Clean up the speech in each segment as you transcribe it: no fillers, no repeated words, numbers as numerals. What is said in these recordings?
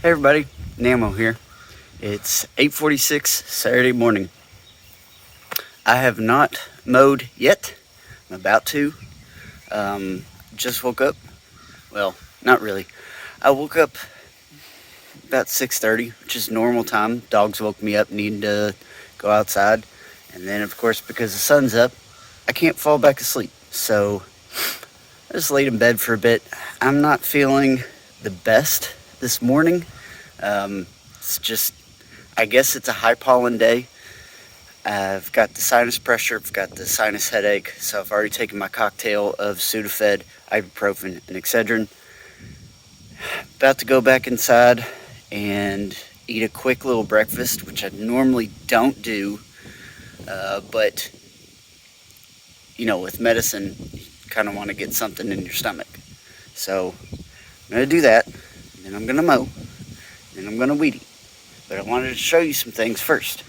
Hey everybody, NaMo here. It's 8:46 Saturday morning. I have not mowed yet. I'm about to. Just woke up. Well, not really. I woke up about 6:30, which is normal time. Dogs woke me up needing to go outside. And then, of course, because the sun's up, I can't fall back asleep. So I just laid in bed for a bit. I'm not feeling the best this morning. It's just, I guess it's a high pollen day. I've got the sinus pressure, I've got the sinus headache, so I've already taken my cocktail of Sudafed, ibuprofen, and Excedrin. About to go back inside and eat a quick little breakfast, which I normally don't do, but, you know, with medicine, you kind of want to get something in your stomach. So I'm going to do that, then I'm going to mow, then I'm going to weed eat. But I wanted to show you some things first.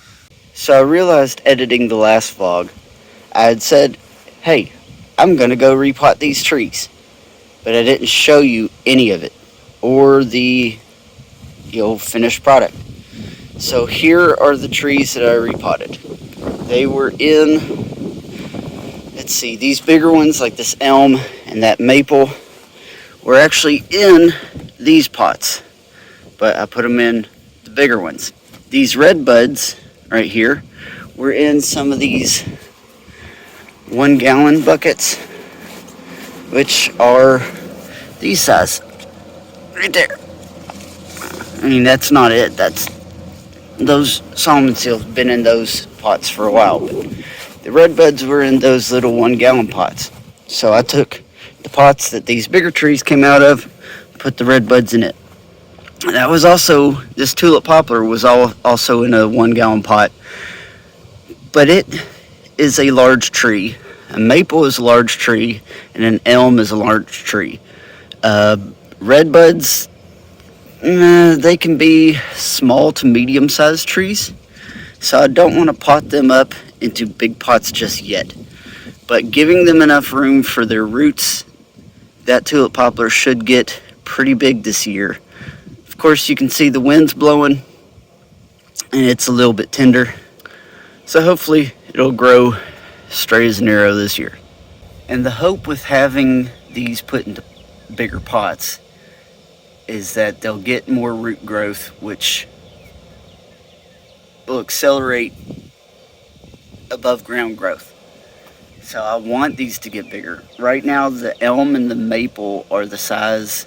So I realized editing the last vlog, I had said, hey, I'm going to go repot these trees. But I didn't show you any of it, or the finished product. So here are the trees that I repotted. They were in, let's see, these bigger ones like this elm and that maple were actually in these pots. But I put them in the bigger ones. These red buds right here were in some of these 1 gallon buckets, which are these size right there. I mean, that's not it. That's those salmon seals have been in those pots for a while, but the red buds were in those little 1 gallon pots. So I took the pots that these bigger trees came out of, put the red buds in it. That was also, this tulip poplar was also in a 1 gallon pot, but it is a large tree. A maple is a large tree, and an elm is a large tree. Red buds, they can be small to medium sized trees, so I don't want to pot them up into big pots just yet. But giving them enough room for their roots, that tulip poplar should get pretty big this year. Of course, you can see the wind's blowing, and it's a little bit tender. So hopefully it'll grow straight as an arrow this year. And the hope with having these put into bigger pots is that they'll get more root growth, which will accelerate above ground growth. So I want these to get bigger. Right now, the elm and the maple are the size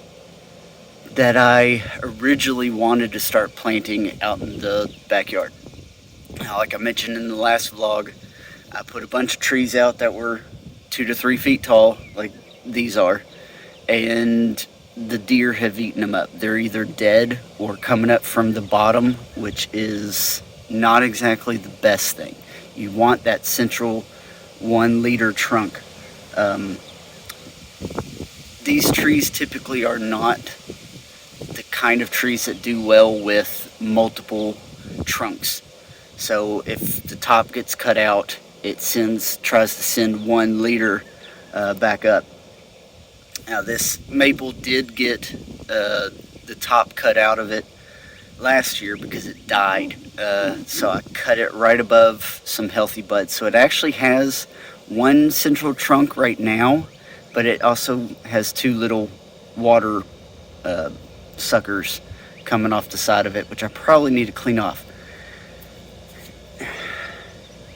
that I originally wanted to start planting out in the backyard. Now, like I mentioned in the last vlog, I put a bunch of trees out that were 2 to 3 feet tall, like these are, and the deer have eaten them up. They're either dead or coming up from the bottom, which is not exactly the best thing. You want that central 1 liter trunk. These trees typically are not the kind of trees that do well with multiple trunks. So if the top gets cut out, it tries to send 1 liter back up. Now this maple did get the top cut out of it last year because it died. So I cut it right above some healthy buds. So it actually has 1 central trunk right now, but it also has 2 little water suckers coming off the side of it, which I probably need to clean off.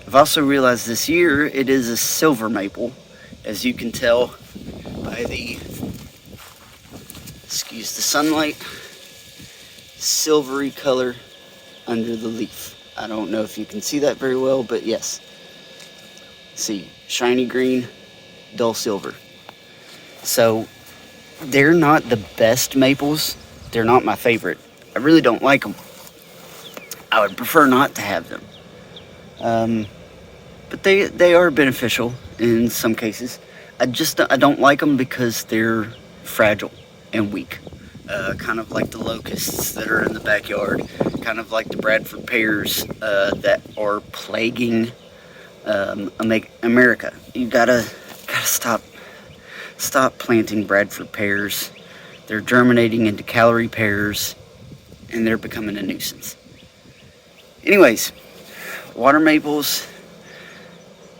I've also realized this year it is a silver maple, as you can tell by the, excuse the sunlight, silvery color under the leaf. I don't know if you can see that very well, but yes. See, shiny green, dull silver. So they're not the best maples. They're not my favorite. I really don't like them. I would prefer not to have them. But they are beneficial in some cases. I don't like them because they're fragile and weak. Kind of like the locusts that are in the backyard. Kind of like the Bradford pears that are plaguing America. You gotta stop planting Bradford pears. They're germinating into calorie pears, and they're becoming a nuisance. Anyways, water maples,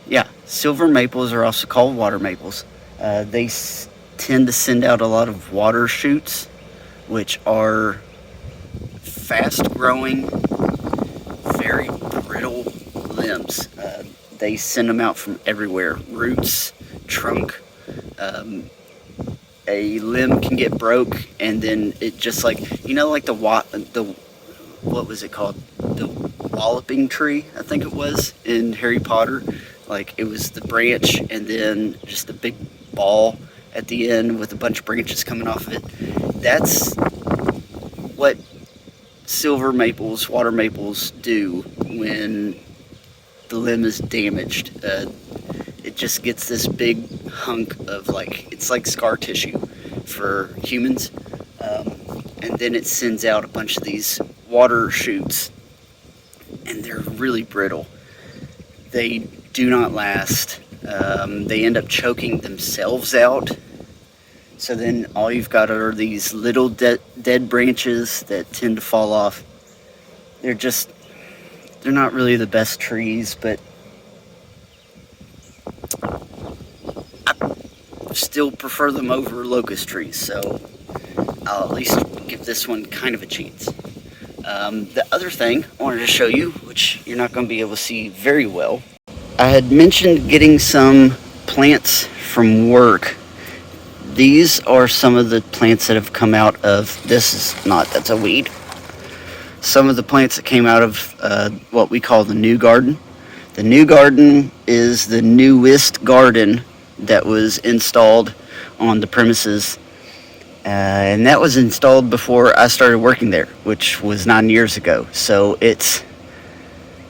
yeah, silver maples are also called water maples. They tend to send out a lot of water shoots, which are fast growing, very brittle limbs. They send them out from everywhere, roots, trunk. A limb can get broke, and then it just like, you know, like the what was it called? The walloping tree, I think it was, in Harry Potter. Like, it was the branch and then just a big ball at the end with a bunch of branches coming off of it. That's what silver maples, water maples do when the limb is damaged. It just gets this big hunk of, like, it's like scar tissue for humans. And then it sends out a bunch of these water shoots, and they're really brittle. They do not last. They end up choking themselves out. So then all you've got are these little dead branches that tend to fall off. They're not really the best trees, but I still prefer them over locust trees, so I'll at least give this one kind of a chance. The other thing I wanted to show you, which you're not going to be able to see very well, I had mentioned getting some plants from work. These are some of the plants that have come out of, that's a weed. Some of the plants that came out of what we call the new garden. The new garden is the newest garden that was installed on the premises. And that was installed before I started working there, which was 9 years ago. So it's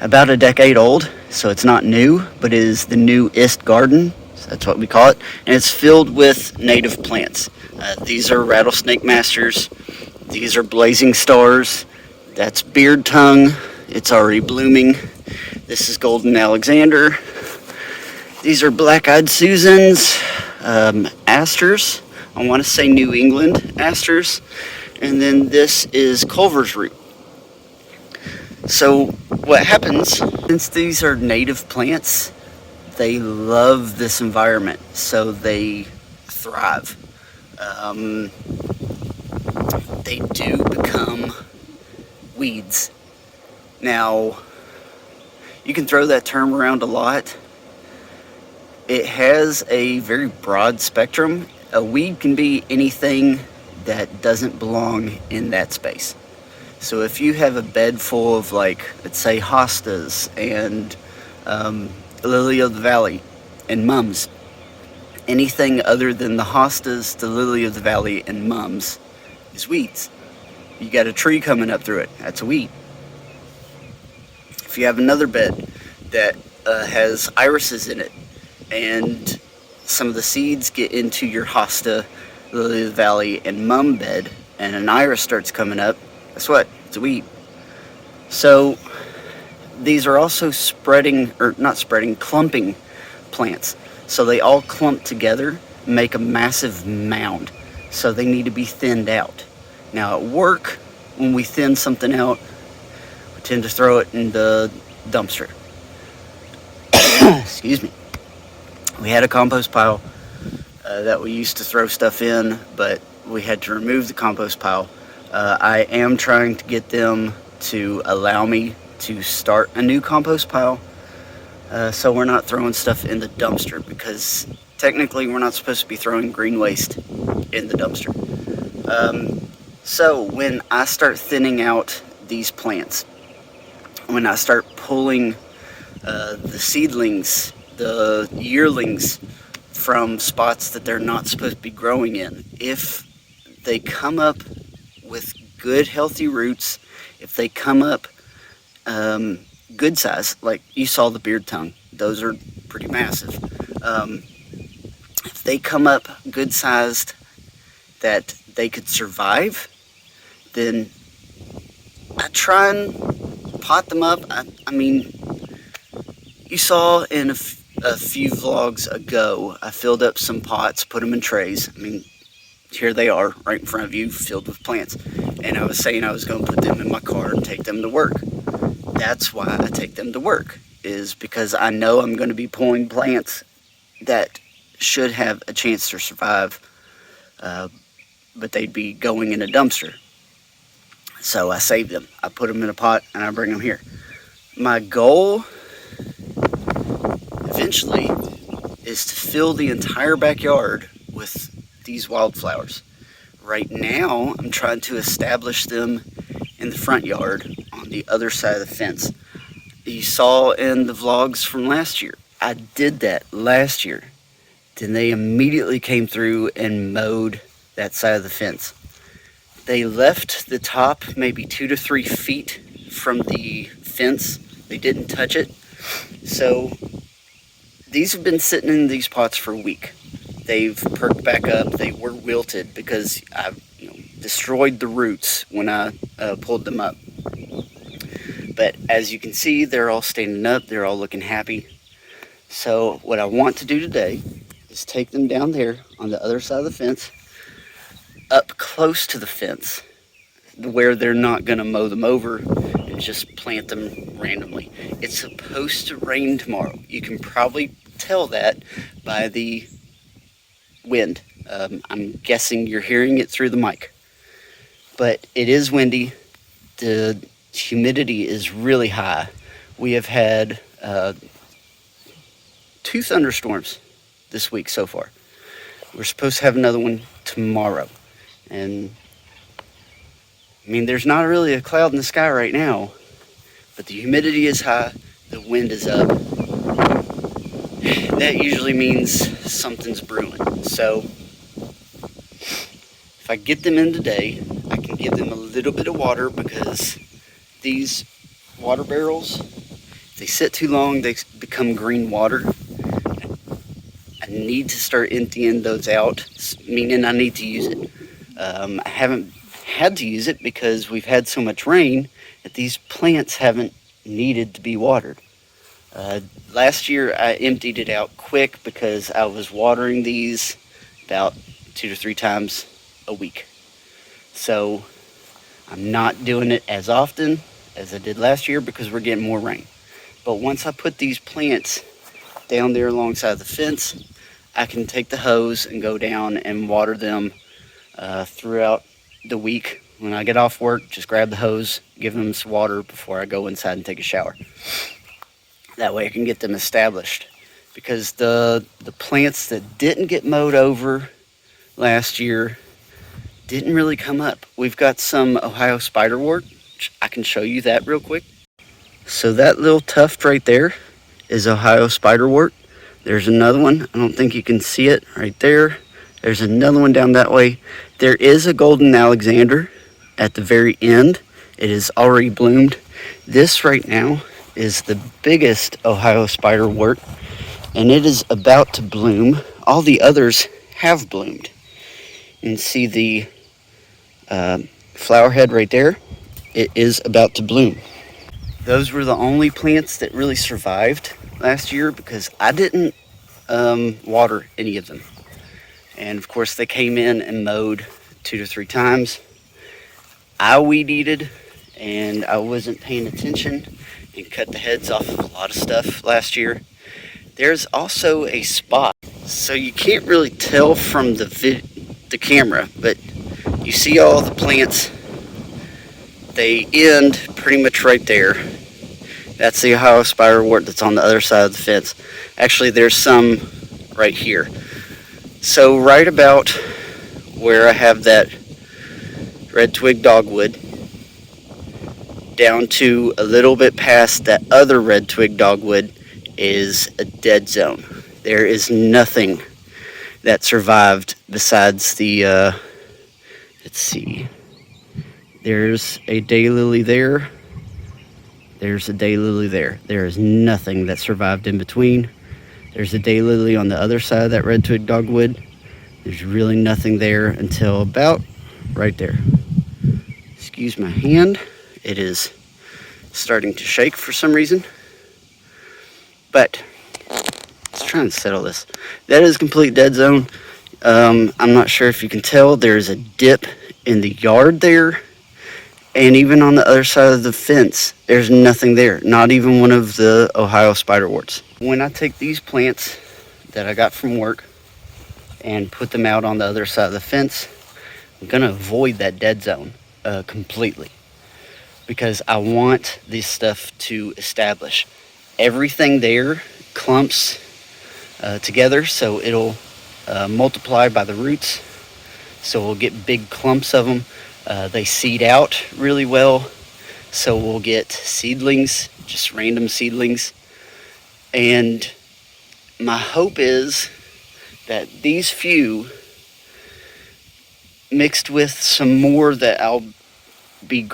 about a decade old. So it's not new, but it is the newest garden. So that's what we call it. And it's filled with native plants. These are rattlesnake masters. These are blazing stars. That's beard tongue. It's already blooming. This is golden Alexander. These are black-eyed Susans, asters. I want to say New England asters. And then this is Culver's root. So what happens, since these are native plants, they love this environment, so they thrive. They do become weeds. Now, you can throw that term around a lot. It has a very broad spectrum. A weed can be anything that doesn't belong in that space. So if you have a bed full of, like, let's say hostas and lily of the valley and mums, anything other than the hostas, the lily of the valley, and mums is weeds. You got a tree coming up through it, that's a weed. If you have another bed that has irises in it, and some of the seeds get into your hosta, lily of the valley, and mum bed, and an iris starts coming up, guess what? It's a weed. So these are also clumping plants. So they all clump together, make a massive mound. So they need to be thinned out. Now at work, when we thin something out, we tend to throw it in the dumpster. Excuse me. We had a compost pile that we used to throw stuff in, but we had to remove the compost pile. I am trying to get them to allow me to start a new compost pile, so we're not throwing stuff in the dumpster, because technically we're not supposed to be throwing green waste in the dumpster. So when I start thinning out these plants, when I start pulling the seedlings, the yearlings, from spots that they're not supposed to be growing in, if they come up with good healthy roots, if they come up good size, like you saw the beard tongue, those are pretty massive. If they come up good sized that they could survive, then I try and pot them up. I mean, you saw in a few vlogs ago, I filled up some pots, put them in trays. I mean, here they are right in front of you, filled with plants. And I was saying I was going to put them in my car and take them to work. That's why I take them to work, is because I know I'm going to be pulling plants that should have a chance to survive, but they'd be going in a dumpster. So I save them. I put them in a pot and I bring them here. My goal eventually is to fill the entire backyard with these wildflowers. Right now, I'm trying to establish them in the front yard on the other side of the fence. You saw in the vlogs from last year, I did that last year. Then they immediately came through and mowed that side of the fence. They left the top maybe 2 to 3 feet from the fence. They didn't touch it. So these have been sitting in these pots for a week. They've perked back up. They were wilted because I destroyed the roots when I pulled them up. But as you can see, they're all standing up. They're all looking happy. So what I want to do today is take them down there on the other side of the fence, up close to the fence, where they're not going to mow them over and just plant them randomly. It's supposed to rain tomorrow. You can probably tell that by the wind. I'm guessing you're hearing it through the mic. But it is windy. The humidity is really high. We have had 2 thunderstorms this week so far. We're supposed to have another one tomorrow. And I mean, there's not really a cloud in the sky right now, but the humidity is high, the wind is up. That usually means something's brewing. So if I get them in today, I can give them a little bit of water, because these water barrels, if they sit too long, they become green water. I need to start emptying those out, meaning I need to use it. I haven't had to use it because we've had so much rain that these plants haven't needed to be watered. Last year I emptied it out quick because I was watering these about 2 to 3 times a week. So I'm not doing it as often as I did last year because we're getting more rain. But once I put these plants down there alongside the fence, I can take the hose and go down and water them throughout the week. When I get off work, just grab the hose, give them some water before I go inside and take a shower. That way I can get them established. Because the plants that didn't get mowed over last year didn't really come up. We've got some Ohio spiderwort. I can show you that real quick. So that little tuft right there is Ohio spiderwort. There's another one. I don't think you can see it right there. There's another one down that way. There is a golden Alexander at the very end. It is already bloomed. This right now is the biggest Ohio spiderwort, and it is about to bloom. All the others have bloomed. You can see the flower head right there. It is about to bloom. Those were the only plants that really survived last year because I didn't water any of them. And of course they came in and mowed 2 to 3 times. I weed eated and I wasn't paying attention and cut the heads off of a lot of stuff last year. There's also a spot, so you can't really tell from the camera, but you see all the plants, they end pretty much right there. That's the Ohio spiderwort that's on the other side of the fence. Actually, there's some right here. So right about where I have that red twig dogwood, down to a little bit past that other red twig dogwood is a dead zone. There is nothing that survived besides the, let's see, there's a daylily there. There's a daylily there. There is nothing that survived in between. There's a daylily on the other side of that red twig dogwood. There's really nothing there until about right there. Excuse my hand. It is starting to shake for some reason. But let's try and settle this. That is complete dead zone. I'm not sure if you can tell, there's a dip in the yard there, and even on the other side of the fence, there's nothing there, not even one of the Ohio spiderworts. When I take these plants that I got from work and put them out on the other side of the fence, I'm gonna avoid that dead zone completely, because I want this stuff to establish. Everything there clumps together, so it'll multiply by the roots, so we'll get big clumps of them. They seed out really well, so we'll get seedlings, just random seedlings. And my hope is that these few, mixed with some more that I'll be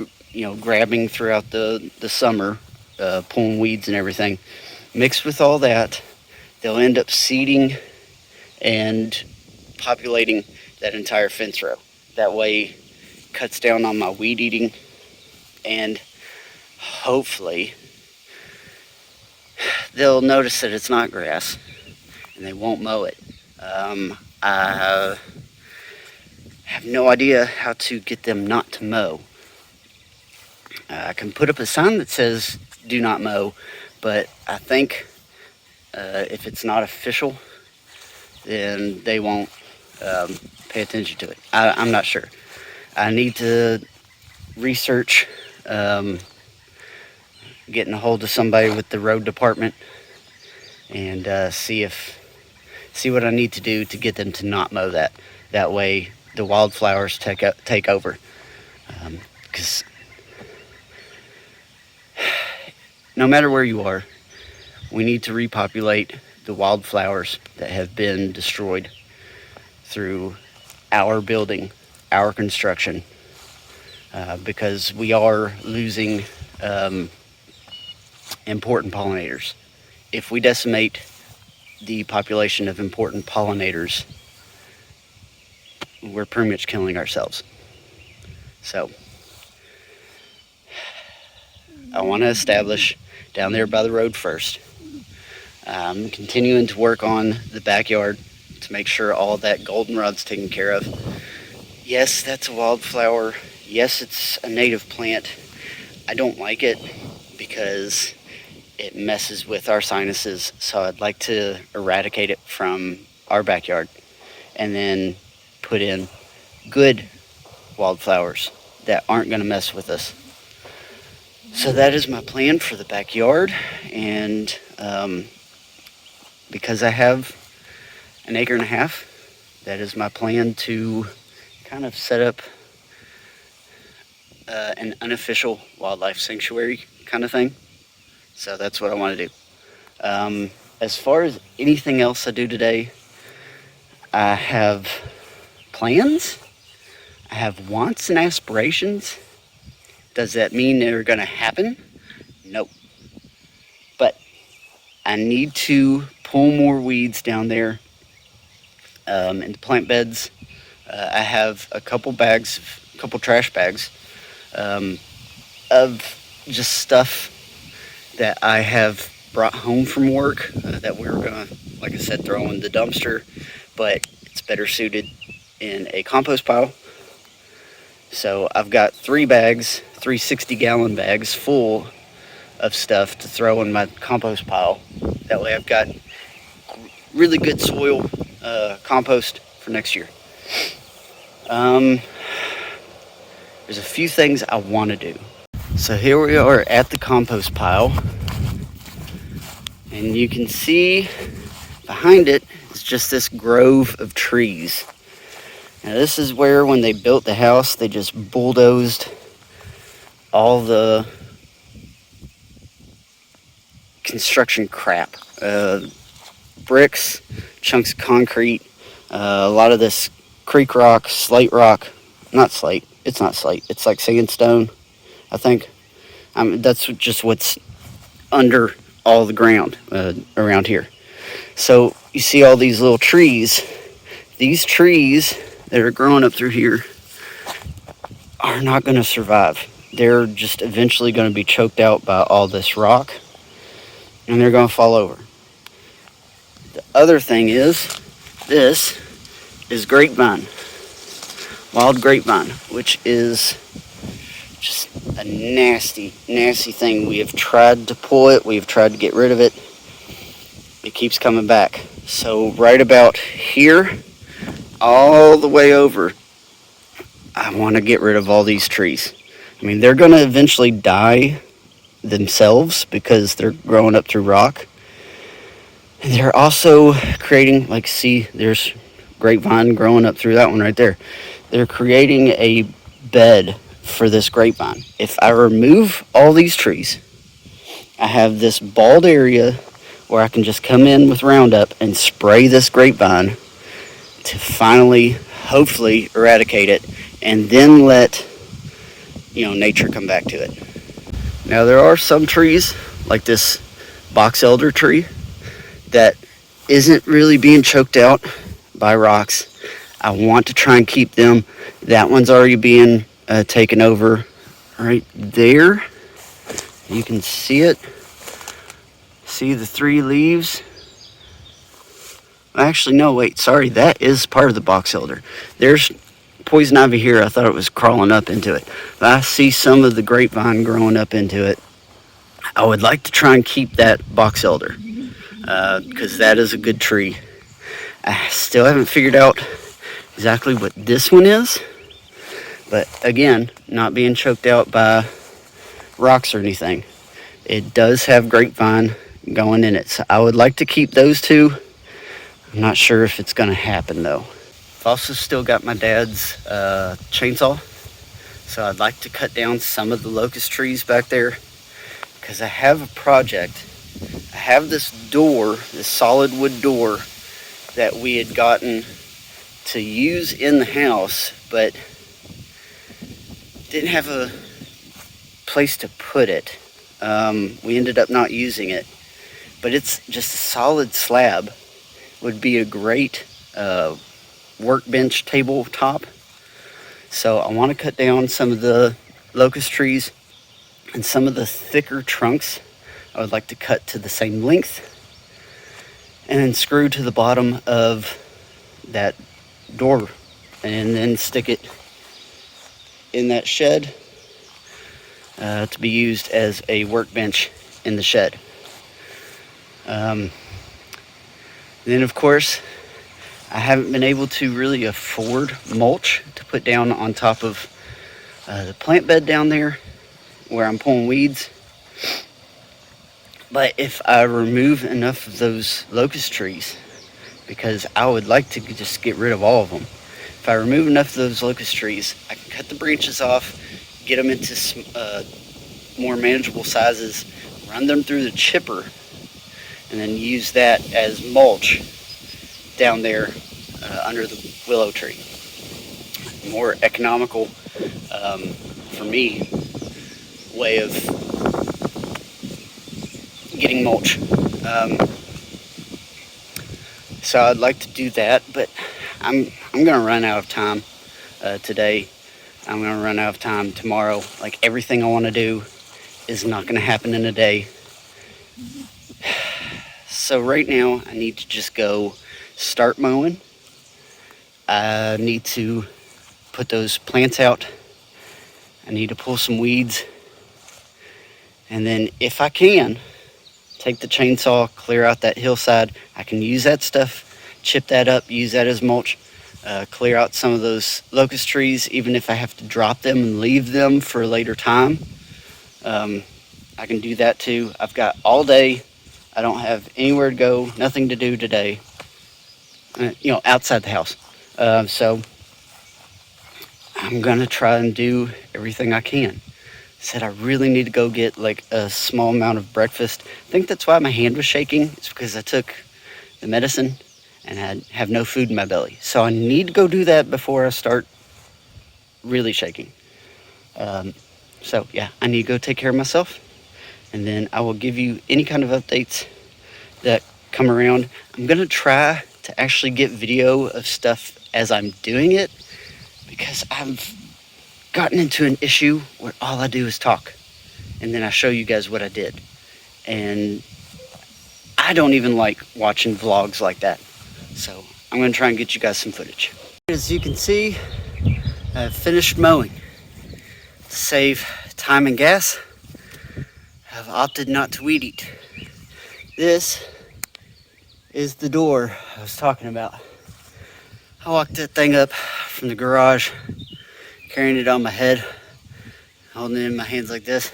grabbing throughout the summer, pulling weeds and everything, mixed with all that, they'll end up seeding and populating that entire fence row. That way cuts down on my weed eating, and hopefully they'll notice that it's not grass and they won't mow it. I have no idea how to get them not to mow. I can put up a sign that says do not mow, but I think if it's not official, then they won't pay attention to it. I'm not sure. I need to research getting a hold of somebody with the road department and see what I need to do to get them to not mow that. That way the wildflowers take over. Because no matter where you are, we need to repopulate the wildflowers that have been destroyed through our building, our construction, because we are losing important pollinators. If we decimate the population of important pollinators, we're pretty much killing ourselves. So I want to establish down there by the road first. I'm continuing to work on the backyard to make sure all that goldenrod's taken care of. Yes, that's a wildflower. Yes, it's a native plant. I don't like it because it messes with our sinuses, so I'd like to eradicate it from our backyard and then put in good wildflowers that aren't going to mess with us. So that is my plan for the backyard, and because I have an acre and a half, that is my plan to kind of set up an unofficial wildlife sanctuary kind of thing. So that's what I want to do. As far as anything else I do today, I have plans, I have wants and aspirations. Does that mean they're going to happen? No. But I need to pull more weeds down there in the plant beds. I have a couple trash bags of just stuff that I have brought home from work that we were going to, like I said, throw in the dumpster, but it's better suited in a compost pile. So I've got 3 bags, 3 60-gallon bags full of stuff to throw in my compost pile. That way I've got really good soil compost for next year. There's a few things I want to do. So here we are at the compost pile, and you can see behind it is just this grove of trees. Now this is where, when they built the house, they just bulldozed all the construction crap. Bricks, chunks of concrete, a lot of this creek rock, slate rock. Not slate, it's not slate, it's like sandstone, I think. That's just what's under all the ground around here. So you see all these little trees. These trees that are growing up through here are not going to survive. They're just eventually going to be choked out by all this rock, and they're going to fall over. The other thing is, this is grapevine, wild grapevine, which is just a nasty, nasty thing. We have tried to pull it, we've tried to get rid of it. It keeps coming back. So right about here, all the way over, I want to get rid of all these trees. I mean, they're going to eventually die themselves because they're growing up through rock. And they're also creating, like, see, there's grapevine growing up through that one right there. They're creating a bed for this grapevine. If I remove all these trees, I have this bald area where I can just come in with Roundup and spray this grapevine to finally, hopefully, eradicate it, and then let, nature come back to it. Now, there are some trees, like this box elder tree, that isn't really being choked out by rocks. I want to try and keep them. That one's already being taken over right there. You can see it. See the 3 leaves? Actually, no, wait, sorry, that is part of the box elder. There's poison ivy here. I thought it was crawling up into it. But I see some of the grapevine growing up into it. I would like to try and keep that box elder because that is a good tree. I still haven't figured out exactly what this one is, but again, not being choked out by rocks or anything. It does have grapevine going in it, so I would like to keep those 2. I'm not sure if it's going to happen though. I've also still got my dad's chainsaw, so I'd like to cut down some of the locust trees back there because I have a project. I have this door, this solid wood door that we had gotten to use in the house, but didn't have a place to put it. We ended up not using it, but it's just a solid slab. Would be a great workbench tabletop. So I want to cut down some of the locust trees and some of the thicker trunks. I would like to cut to the same length and then screw to the bottom of that door and then stick it in that shed to be used as a workbench in the shed. Then of course, I haven't been able to really afford mulch to put down on top of the plant bed down there where I'm pulling weeds. But if I remove enough of those locust trees, because I would like to just get rid of all of them. If I remove enough of those locust trees, I can cut the branches off, get them into more manageable sizes, run them through the chipper, and then use that as mulch down there under the willow tree. More economical, for me, way of getting mulch. So I'd like to do that, but I'm gonna run out of time today. I'm gonna run out of time tomorrow. Like, everything I want to do is not gonna happen in a day. So right now I need to just go start mowing. I need to put those plants out. I need to pull some weeds, and then if I can, take the chainsaw, clear out that hillside. I can use that stuff, chip that up, use that as mulch, clear out some of those locust trees, even if I have to drop them and leave them for a later time. I can do that too. I've got all day. I don't have anywhere to go, nothing to do today, outside the house. So I'm gonna try and do everything I can. Said I really need to go get like a small amount of breakfast. I think that's why my hand was shaking. It's because I took the medicine and I have no food in my belly. So I need to go do that before I start really shaking. So yeah, I need to go take care of myself, and then I will give you any kind of updates that come around. I'm gonna try to actually get video of stuff as I'm doing it, because I've gotten into an issue where all I do is talk and then I show you guys what I did, and I don't even like watching vlogs like that. So I'm gonna try and get you guys some footage. As you can see, I've finished mowing. To save time and gas, I've opted not to weed eat. This is the door I was talking about. I walked that thing up from the garage, carrying it on my head, holding it in my hands like this.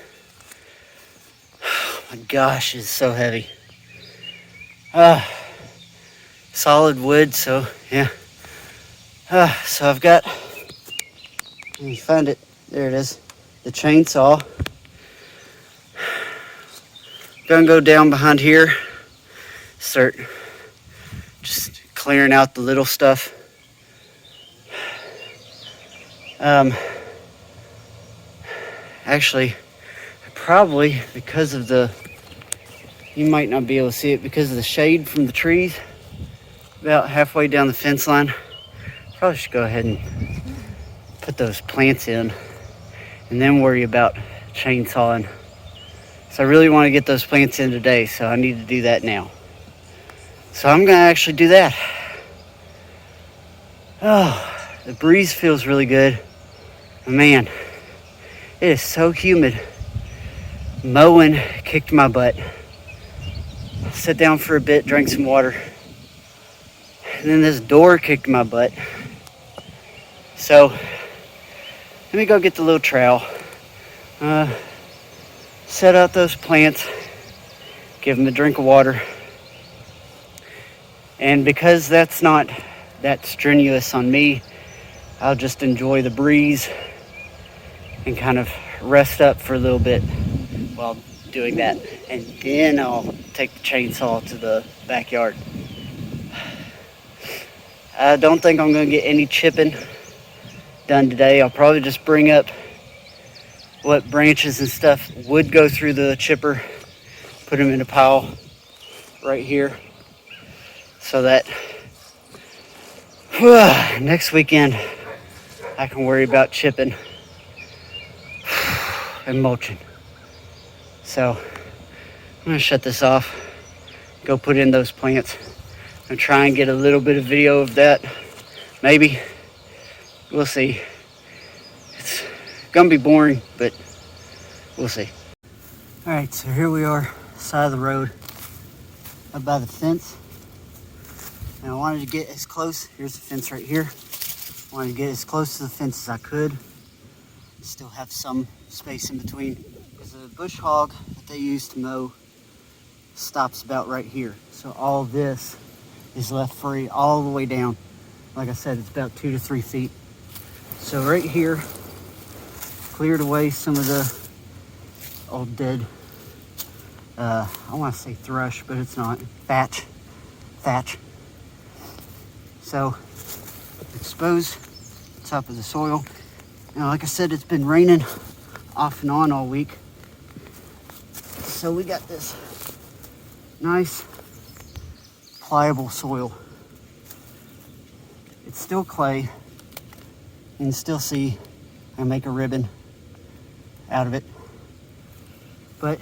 Oh my gosh, it's so heavy. Solid wood, so yeah. So I've got, let me find it, there it is, the chainsaw. Gonna go down behind here, start just clearing out the little stuff. Actually, probably because of the, you might not be able to see it, because of the shade from the trees about halfway down the fence line. Probably should go ahead and put those plants in and then worry about chainsawing. So I really want to get those plants in today, so I need to do that now. So I'm gonna actually do that. Oh, the breeze feels really good. Man, it is so humid. Mowing kicked my butt. Sat down for a bit, drank some water. And then this door kicked my butt. So, let me go get the little trowel. Set out those plants. Give them a drink of water. And because that's not that strenuous on me, I'll just enjoy the breeze and kind of rest up for a little bit while doing that. And then I'll take the chainsaw to the backyard. I don't think I'm going to get any chipping done today. I'll probably just bring up what branches and stuff would go through the chipper, put them in a pile right here, so that next weekend I can worry about chipping and mulching. So I'm going to shut this off, go put in those plants, and try and get a little bit of video of that. Maybe. We'll see. It's gonna be boring, but we'll see. All right, so here we are, side of the road, up by the fence. And I wanted to get as close, here's the fence right here. I wanted to get as close to the fence as I could. Still have some space in between, because the bush hog that they use to mow stops about right here. So all this is left free all the way down. Like I said, it's about 2 to 3 feet. So right here, cleared away some of the old dead, I want to say thrush, but it's not, thatch. So exposed top of the soil. Now, like I said, it's been raining off and on all week. So we got this nice pliable soil. It's still clay. You can still see I make a ribbon out of it, but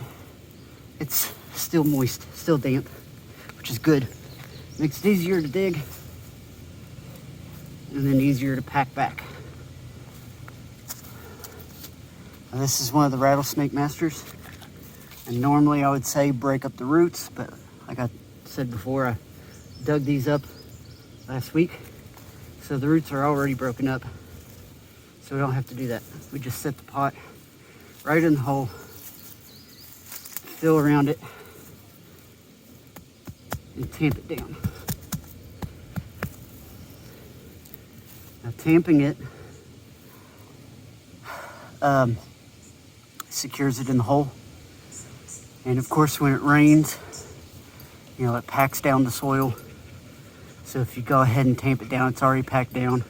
it's still moist, still damp, which is good. Makes it easier to dig and then easier to pack back. Now, this is one of the rattlesnake masters, and normally I would say break up the roots, but like I said before, I dug these up last week, so the roots are already broken up, so we don't have to do that. We just set the pot right in the hole, fill around it, and tamp it down. Now, tamping it secures it in the hole, and of course when it rains, you know, it packs down the soil. So if you go ahead and tamp it down, it's already packed down.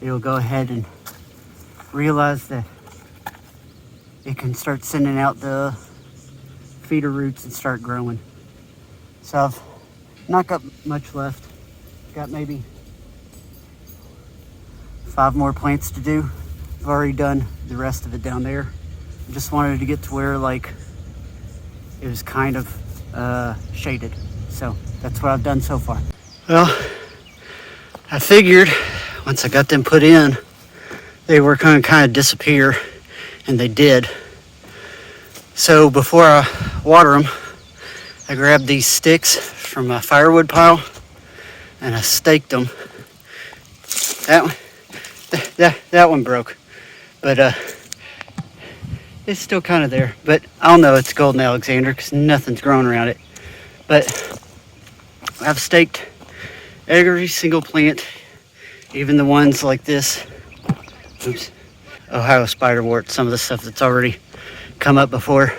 It'll go ahead and realize that it can start sending out the feeder roots and start growing. So I've not got much left. Got maybe 5 more plants to do. I've already done the rest of it down there. I just wanted to get to where like it was kind of shaded. So that's what I've done so far. Well, I figured once I got them put in, they were going to kind of disappear, and they did. So before I water them, I grabbed these sticks from a firewood pile and I staked them. That one broke, but it's still kind of there. But I don't know, it's golden Alexander because nothing's growing around it. But I've staked every single plant, even the ones like this. Oops. Ohio spiderwort, some of the stuff that's already come up before.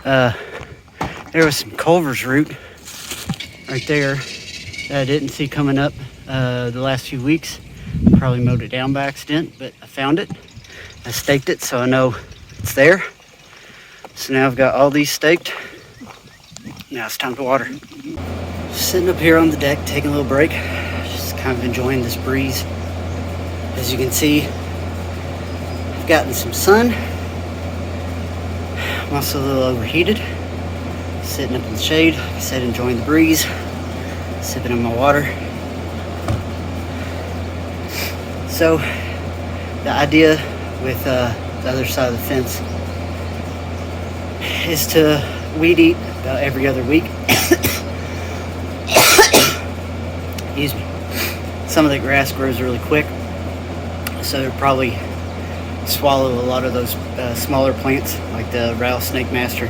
There was some Culver's root right there that I didn't see coming up the last few weeks. Probably mowed it down by accident, but I found it. I staked it so I know it's there. So now I've got all these staked. Now it's time to water. Sitting up here on the deck, taking a little break. Just kind of enjoying this breeze. As you can see, I've gotten some sun. I'm also a little overheated. Sitting up in the shade, like I said, enjoying the breeze. Sipping on my water. So, the idea with the other side of the fence is to weed eat about every other week. Excuse me. Some of the grass grows really quick, so it'll probably swallow a lot of those smaller plants like the rattlesnake master.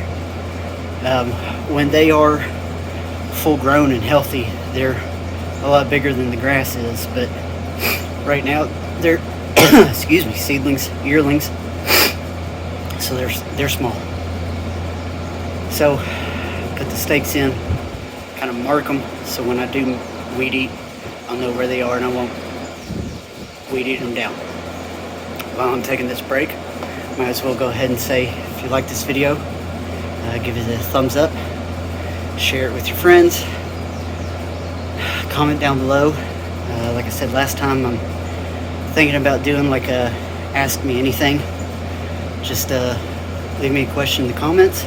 When they are full grown and healthy, they're a lot bigger than the grass is, but right now they're excuse me, seedlings, yearlings, so they're small. So put the stakes in, kind of mark them, so when I do weed eat, I'll know where they are and I won't weed eat them down. While I'm taking this break, might as well go ahead and say, if you like this video, give it a thumbs up, share it with your friends, comment down below. Like I said last time, I'm thinking about doing like a Ask Me Anything. Just leave me a question in the comments.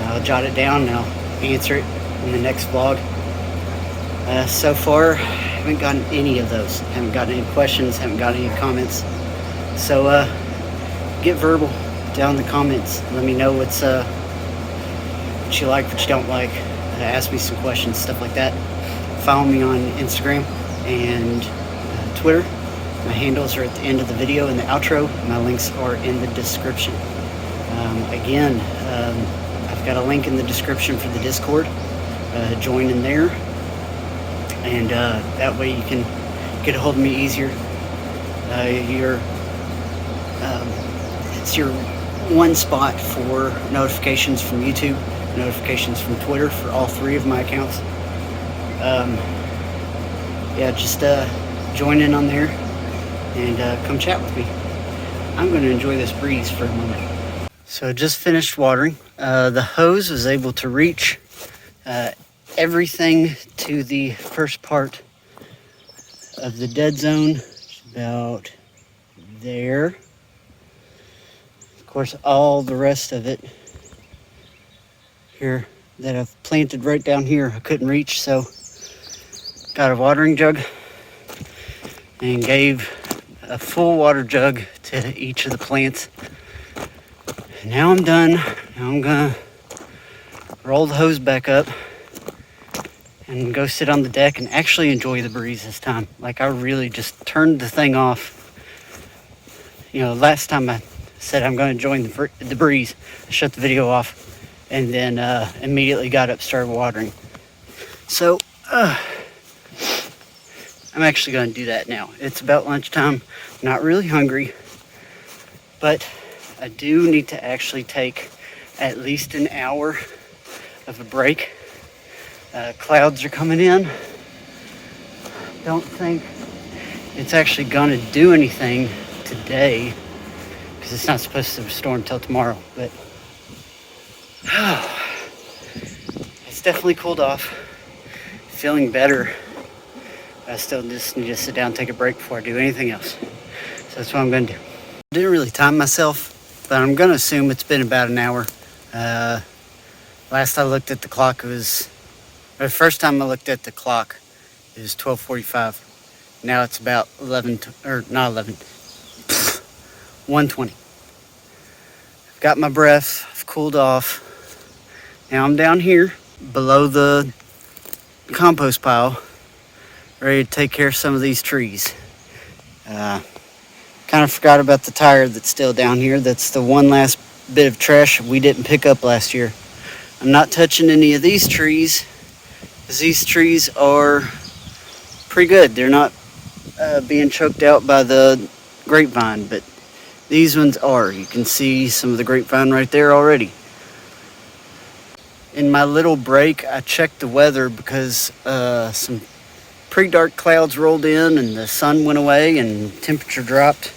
I'll jot it down and I'll answer it in the next vlog. So far, I haven't gotten any of those. Haven't gotten any questions, haven't gotten any comments. So get verbal down in the comments. Let me know what you like, what you don't like. Ask me some questions, stuff like that. Follow me on Instagram and Twitter. My handles are at the end of the video and the outro. My links are in the description. Again, I've got a link in the description for the Discord. Join in there, and that way you can get a hold of me easier. It's your one spot for notifications from YouTube, notifications from Twitter for all three of my accounts. Yeah, just join in on there and come chat with me. I'm going to enjoy this breeze for a moment. So I just finished watering. The hose was able to reach everything to the first part of the dead zone, about there. Of course, all the rest of it here that I've planted right down here I couldn't reach, so got a watering jug and gave a full water jug to each of the plants. And now I'm done. Now I'm gonna roll the hose back up and go sit on the deck and actually enjoy the breeze this time. Like, I really just turned the thing off. You know, last time I said I'm going to join the breeze, I shut the video off and then immediately got up, started watering. So I'm actually going to do that now. It's about lunchtime. I'm not really hungry, but I do need to actually take at least an hour of a break. Clouds are coming in. Don't think it's actually going to do anything today because it's not supposed to storm until tomorrow, but it's definitely cooled off. Feeling better. I still just need to sit down and take a break before I do anything else. So that's what I'm going to do. I didn't really time myself, but I'm going to assume it's been about an hour. Last I looked at the clock, the first time I looked at the clock, it was 12:45. Now it's about 1:20. I've got my breath, I've cooled off. Now I'm down here below the compost pile, ready to take care of some of these trees. Kind of forgot about the tire that's still down here. That's the one last bit of trash we didn't pick up last year. I'm not touching any of these trees, because these trees are pretty good. They're not being choked out by the grapevine, but these ones are. You can see some of the grapevine right there already. In my little break, I checked the weather because some pretty dark clouds rolled in and the sun went away and temperature dropped.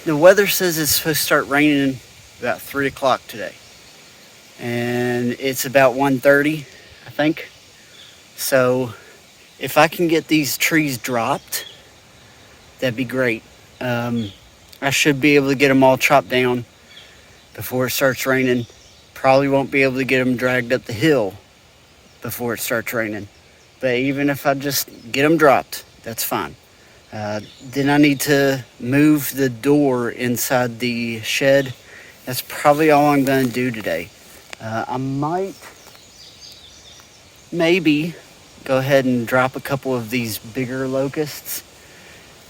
The weather says it's supposed to start raining about 3 o'clock today. And it's about 1:30, I think. So if I can get these trees dropped, that'd be great. I should be able to get them all chopped down before it starts raining. Probably won't be able to get them dragged up the hill before it starts raining. But even if I just get them dropped, that's fine. Then I need to move the door inside the shed. That's probably all I'm going to do today. I might maybe go ahead and drop a couple of these bigger locusts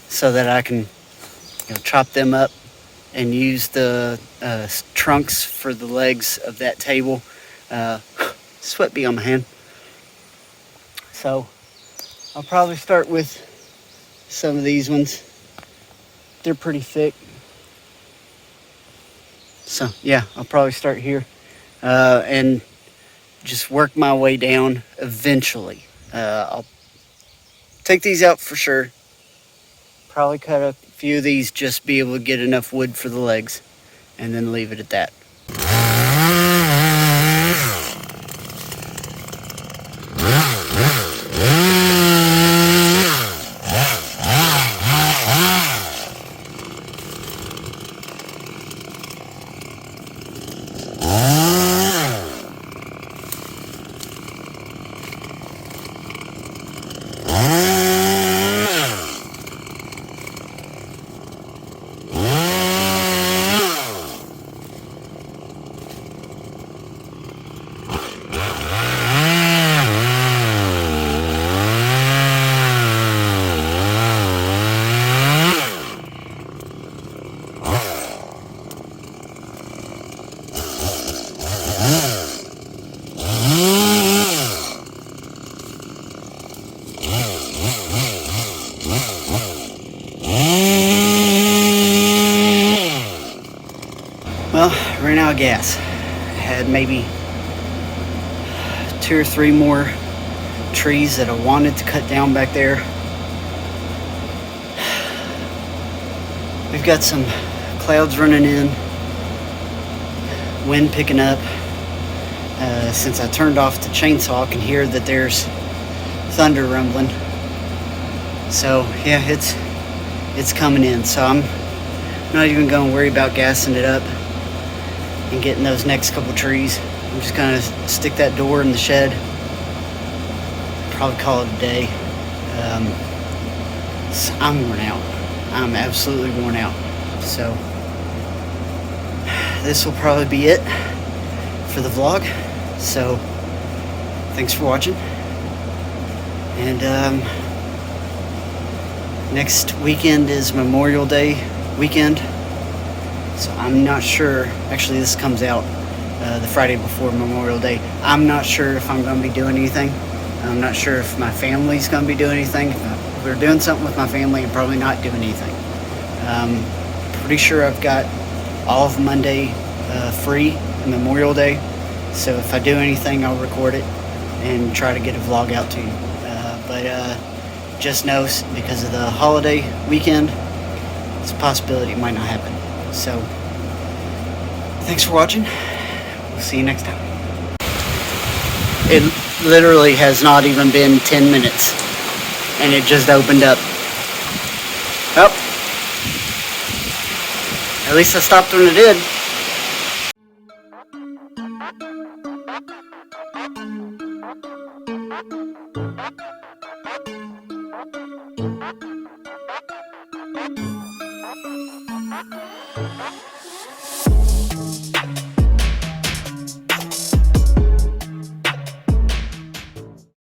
so that I can chop them up and use the trunks for the legs of that table. Sweat bee on my hand. So I'll probably start with some of these ones. They're pretty thick. So yeah, I'll probably start here and just work my way down eventually. I'll take these out for sure. Probably cut a few of these, just be able to get enough wood for the legs, and then leave it at that. Well, ran out of gas. Had maybe 2 or 3 more trees that I wanted to cut down back there. We've got some clouds running in, wind picking up. Since I turned off the chainsaw, I can hear that there's thunder rumbling. So yeah, it's coming in. So I'm not even going to worry about gassing it up and getting those next couple trees. I'm just gonna stick that door in the shed, probably call it a day. So I'm worn out. I'm absolutely worn out. So this will probably be it for the vlog. So thanks for watching, and next weekend is Memorial Day weekend. So I'm not sure, actually this comes out the Friday before Memorial Day. I'm not sure if I'm going to be doing anything. I'm not sure if my family's going to be doing anything. If we're doing something with my family, I'm probably not doing anything. Pretty sure I've got all of Monday free and Memorial Day. So if I do anything, I'll record it and try to get a vlog out to you. But just know, because of the holiday weekend, it's a possibility it might not happen. So, thanks for watching. We'll see you next time. It literally has not even been 10 minutes, and it just opened up. Oh, at least I stopped when it did.